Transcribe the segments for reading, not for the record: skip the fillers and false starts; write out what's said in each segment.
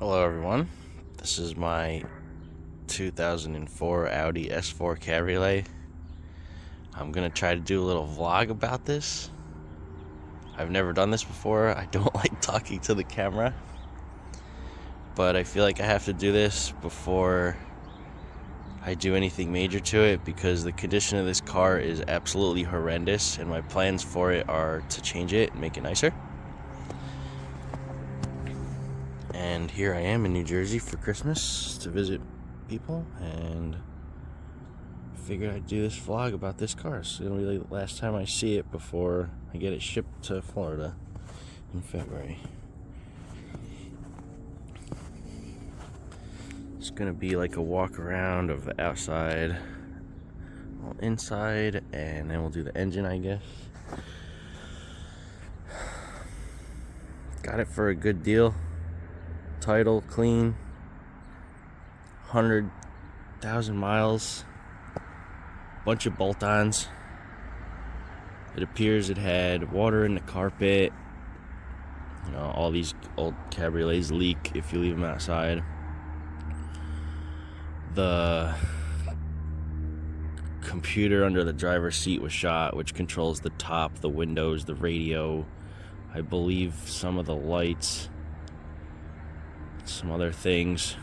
Hello everyone, this is my 2004 Audi S4 Cabriolet. I'm gonna try to do a little vlog about this. I've never done this before. I don't like talking to the camera, but I feel like I have to do this before I do anything major to it because the condition of this car is absolutely horrendous and my plans for it are to change it and make it nicer. And here I am in New Jersey for Christmas to visit people, and figured I'd do this vlog about this car. So it'll be the last time I see it before I get it shipped to Florida in February. It's gonna be like a walk around of the outside, inside, and then we'll do the engine, I guess. Got it for a good deal. Title clean, 100,000 miles, bunch of bolt-ons. It appears it had water in the carpet. You know, all these old cabriolets leak if you leave them outside. The computer under the driver's seat was shot, which controls the top, the windows, the radio, I believe some of the lights, some other things.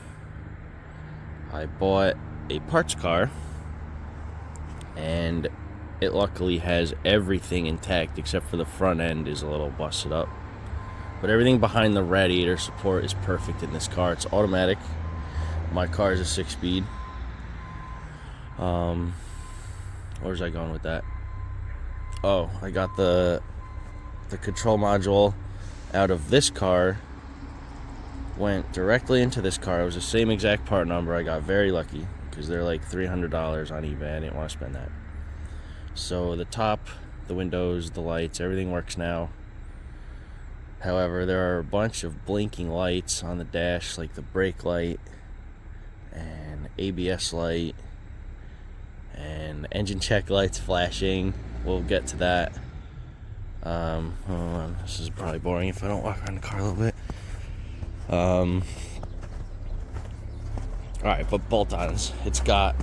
I bought a parts car and it luckily has everything intact except for the front end is a little busted up, but everything behind the radiator support is perfect in this car. It's automatic. My car is a 6-speed. Where's I going with that? Oh, I got the control module out of this car, went directly into this car. It was the same exact part number. I got very lucky because they're like $300 on eBay. I didn't want to spend that. So the top, the windows, the lights, everything works now. However, there are a bunch of blinking lights on the dash, like the brake light and ABS light and engine check lights flashing. We'll get to that. Hold on. This is probably boring if I don't walk around the car a little bit. Alright, but bolt-ons. It's got,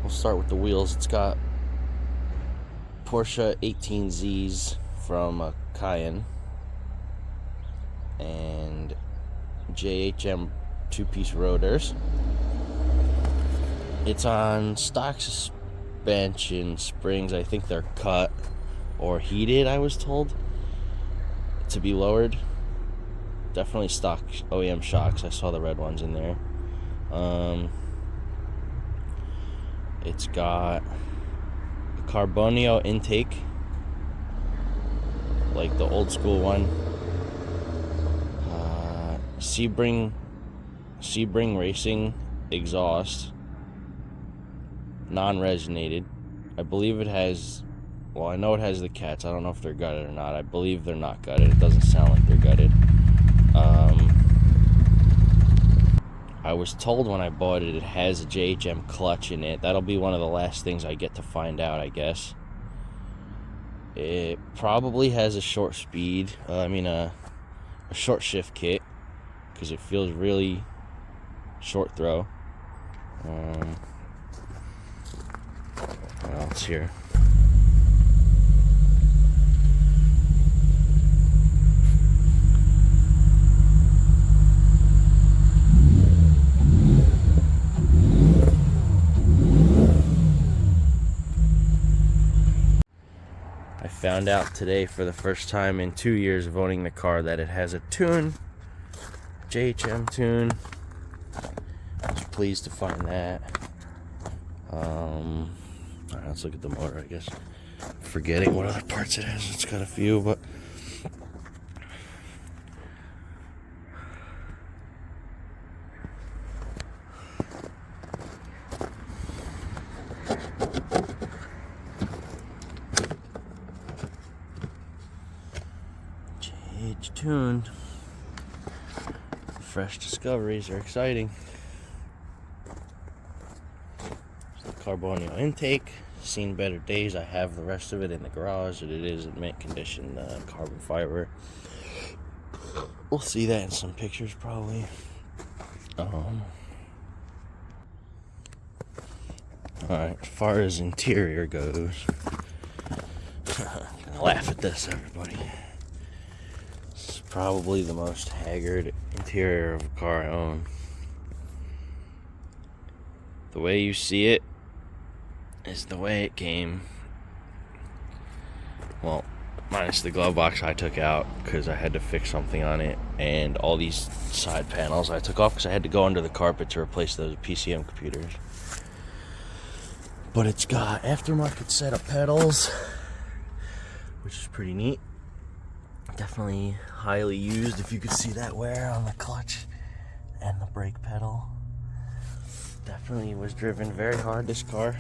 we'll start with the wheels. It's got Porsche 18Zs from Cayenne and JHM 2-piece rotors. It's on stock suspension springs. I think they're cut or heated, I was told, to be lowered. Definitely stock OEM shocks. I saw the red ones in there. It's got a Carbonio intake, like the old school one. Sebring Racing exhaust, non-resonated. I believe it has, well, I know it has the cats. I don't know if they're gutted or not. I believe they're not gutted. It doesn't sound like they're gutted. I was told when I bought it, it has a JHM clutch in it. That'll be one of the last things I get to find out, I guess. It probably has a short speed, a short shift kit, because it feels really short throw. What else here? I found out today for the first time in 2 years of owning the car that it has a tune, JHM tune. I was pleased to find that. Alright, let's look at the motor, I guess. Forgetting what other parts it has. It's got a few, but JH tuned. Fresh discoveries are exciting. The Carbonio intake, seen better days. I have the rest of it in the garage, and it is in mint condition, carbon fiber. We'll see that in some pictures probably. Alright, as far as interior goes, I'm gonna laugh at this, everybody. This is probably the most haggard interior of a car I own. The way you see it is the way it came. Well, minus the glove box I took out because I had to fix something on it, and all these side panels I took off because I had to go under the carpet to replace those PCM computers. But it's got aftermarket set of pedals, which is pretty neat. Definitely highly used, if you could see that wear on the clutch and the brake pedal. Definitely was driven very hard, this car.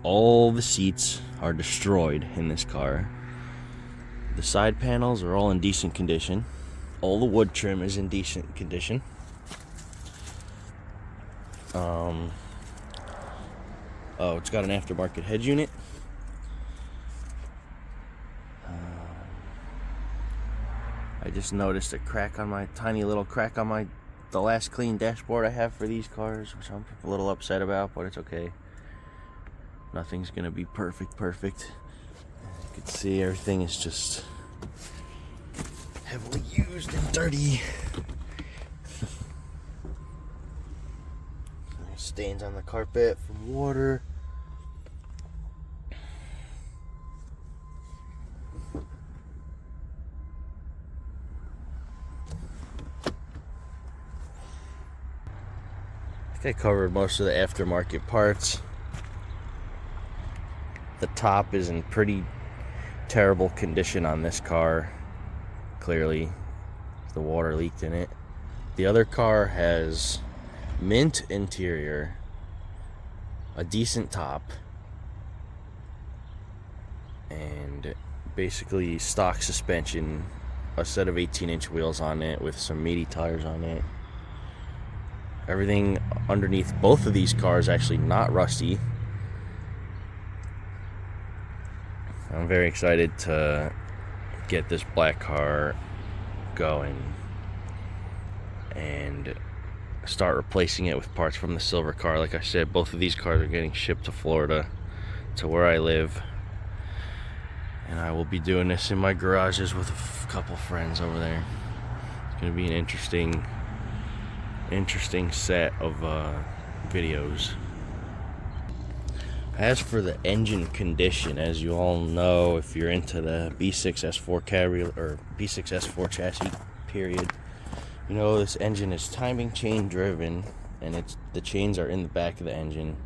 All the seats are destroyed in this car. The side panels are all in decent condition. All the wood trim is in decent condition. Oh, it's got an aftermarket head unit. I just noticed a crack on my tiny little crack on the last clean dashboard I have for these cars, which I'm a little upset about, but it's okay. Nothing's gonna be perfect. As you can see, everything is just heavily used and dirty. Stains on the carpet from water. I think I covered most of the aftermarket parts. The top is in pretty terrible condition on this car. Clearly, the water leaked in it. The other car has mint interior, a decent top, and basically stock suspension, a set of 18-inch wheels on it with some meaty tires on it. Everything underneath both of these cars actually not rusty. I'm very excited to get this black car going and start replacing it with parts from the silver car. Like I said, both of these cars are getting shipped to Florida, to where I live, and I will be doing this in my garages with a couple friends over there. It's going to be an interesting set of videos. As for the engine condition, as you all know, if you're into the B6 S4 Cabriolet or B6 S4 chassis period, you know this engine is timing chain driven, and the chains are in the back of the engine.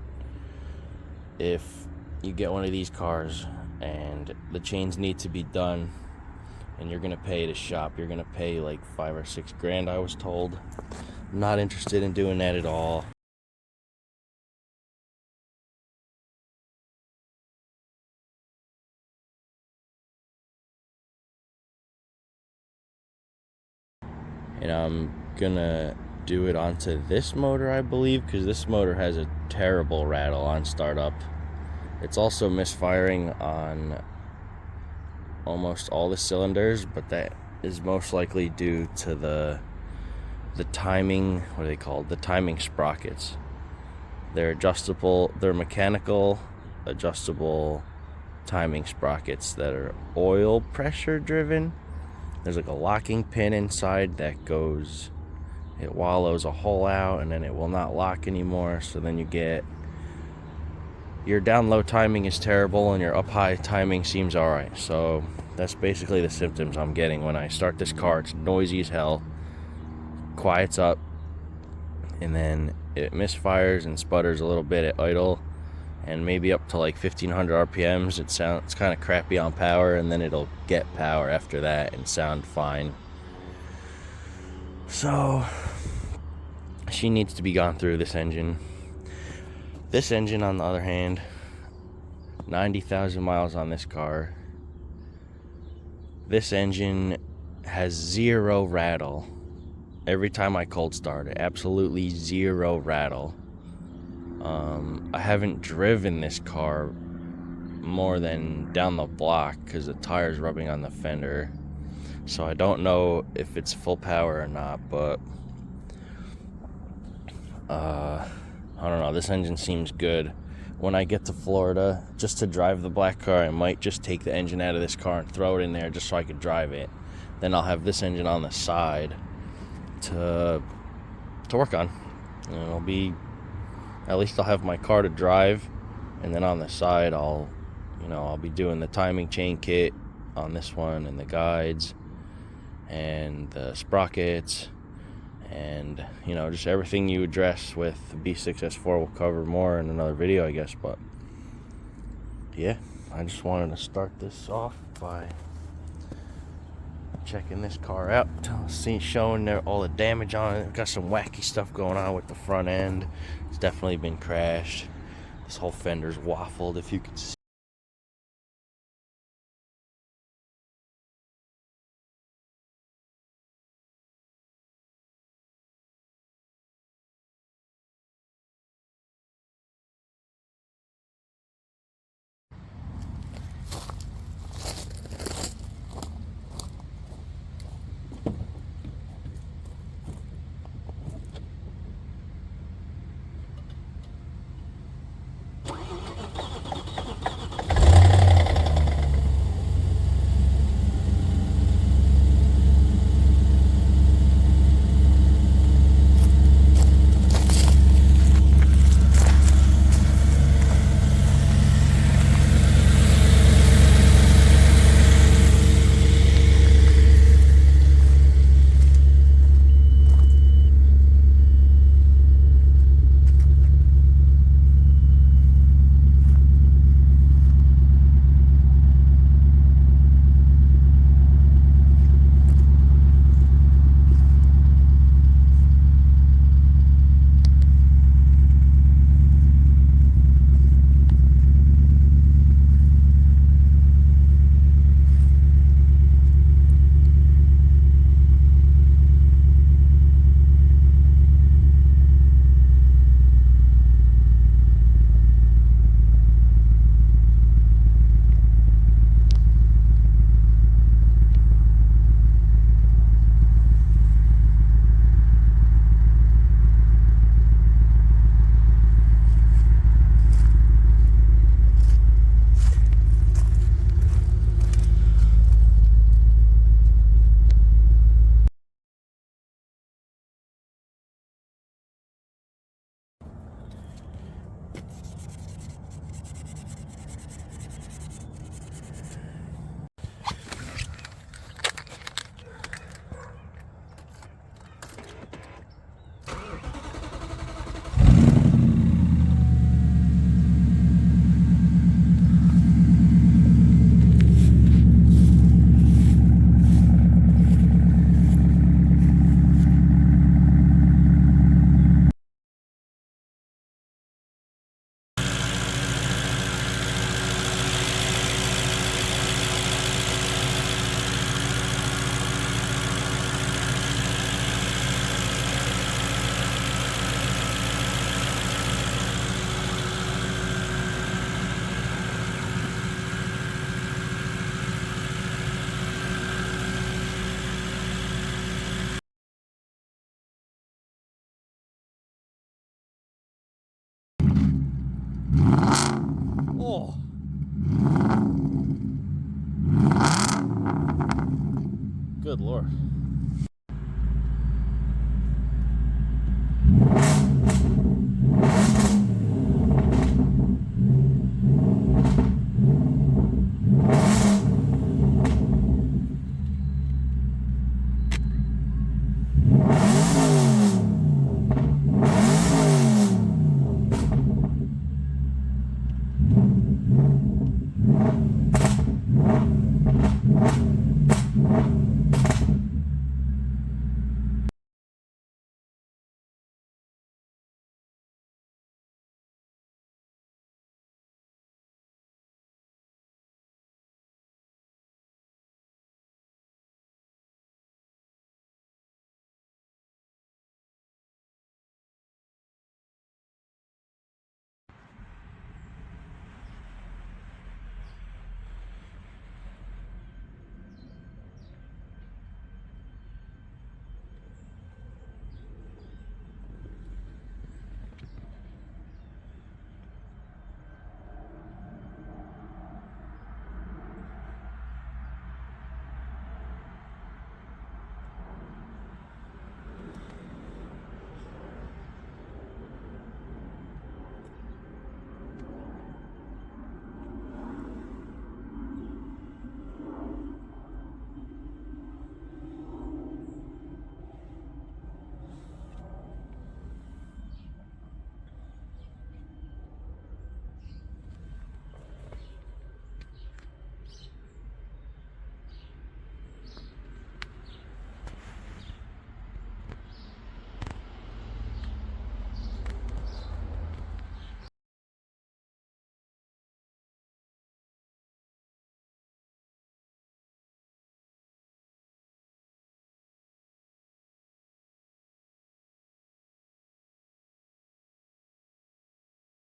If you get one of these cars and the chains need to be done, and you're gonna pay to shop, you're gonna pay like $5 or $6 grand, I was told. I'm not interested in doing that at all. And I'm gonna do it onto this motor, I believe, because this motor has a terrible rattle on startup. It's also misfiring on almost all the cylinders, but that is most likely due to the timing, what are they called? The timing sprockets. They're adjustable, they're mechanical adjustable timing sprockets that are oil pressure driven. There's like a locking pin inside that goes, it wallows a hole out and then it will not lock anymore. So then you get, your down low timing is terrible and your up high timing seems alright. So that's basically the symptoms I'm getting when I start this car. It's noisy as hell, quiets up, and then it misfires and sputters a little bit at idle, and maybe up to like 1500 RPMs. It sounds kind of crappy on power, and then it'll get power after that and sound fine. So she needs to be gone through, this engine. This engine, on the other hand, 90,000 miles on this car. This engine has zero rattle. Every time I cold start it, absolutely zero rattle. I haven't driven this car more than down the block because the tire's rubbing on the fender. So I don't know if it's full power or not, but I don't know, this engine seems good. When I get to Florida, just to drive the black car, I might just take the engine out of this car and throw it in there just so I could drive it. Then I'll have this engine on the side to work on. And it'll be, at least I'll have my car to drive, and then on the side I'll be doing the timing chain kit on this one, and the guides, and the sprockets, and just everything you address with the B6 S4. We'll cover more in another video, I guess. But yeah, I just wanted to start this off by checking this car out, showing all the damage on it. Got some wacky stuff going on with the front end. It's definitely been crashed. This whole fender's waffled, if you could see. Oh. Good Lord.